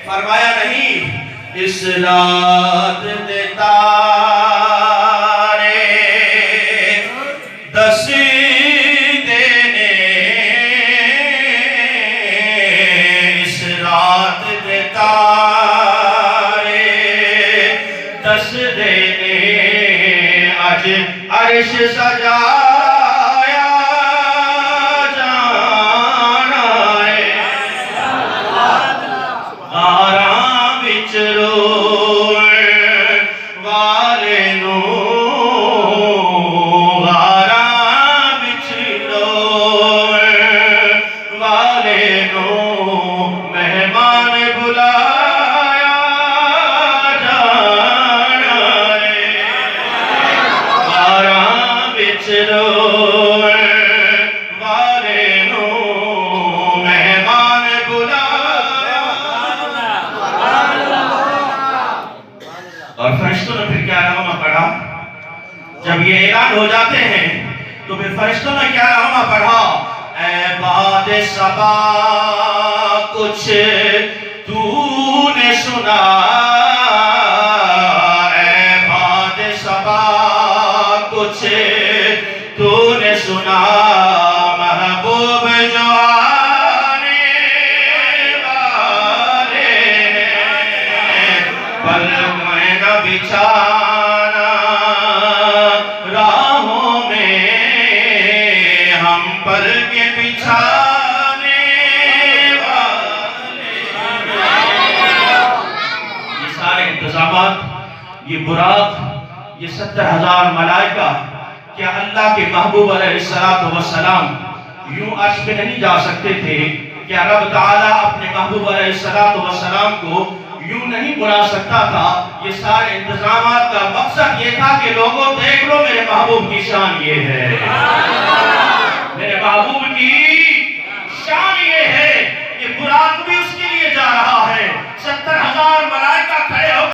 फरमाया नहीं इस रात दे तारे दस देने, इस रात दे तारे दस देने, आज अर्श सजाया जाना है, आराम विच रोए वाले नू, आराम विच रोए वाले नू मेहमान बुलाया जाना है, आराम विच रोए वाले नू मेहमान बुलाया। और फरिश्तों ने फिर क्या नगमा पढ़ा, जब ये ऐलान हो जाते हैं तो फिर फरिश्तों ने क्या नगमा पढ़ा, ऐ बाद सबा कुछ तूने सुना, ऐ बाद सबा कुछ तूने सुना, महबूब जो आने वाले हैं, पलक में न बिछाना राहों में, हम पर के बिछाने वाले। ये सारे इंतजामात, ये बुराक, ये 70,000 मलाइका, क्या अल्लाह के महबूब अलैहिस्सलातु वस्सलाम यूं अर्श पे नहीं जा सकते थे? क्या रब ताला अपने महबूब अलैहिस्सलातु वस्सलाम को यूं नहीं बुला सकता था? ये सारे इंतजामात का मकसद ये था कि लोगों देख लो मेरे महबूब की शान ये है, मेरे महबूब की शान ये है। ये बुराक भी उसके लिए जा रहा है, 70,000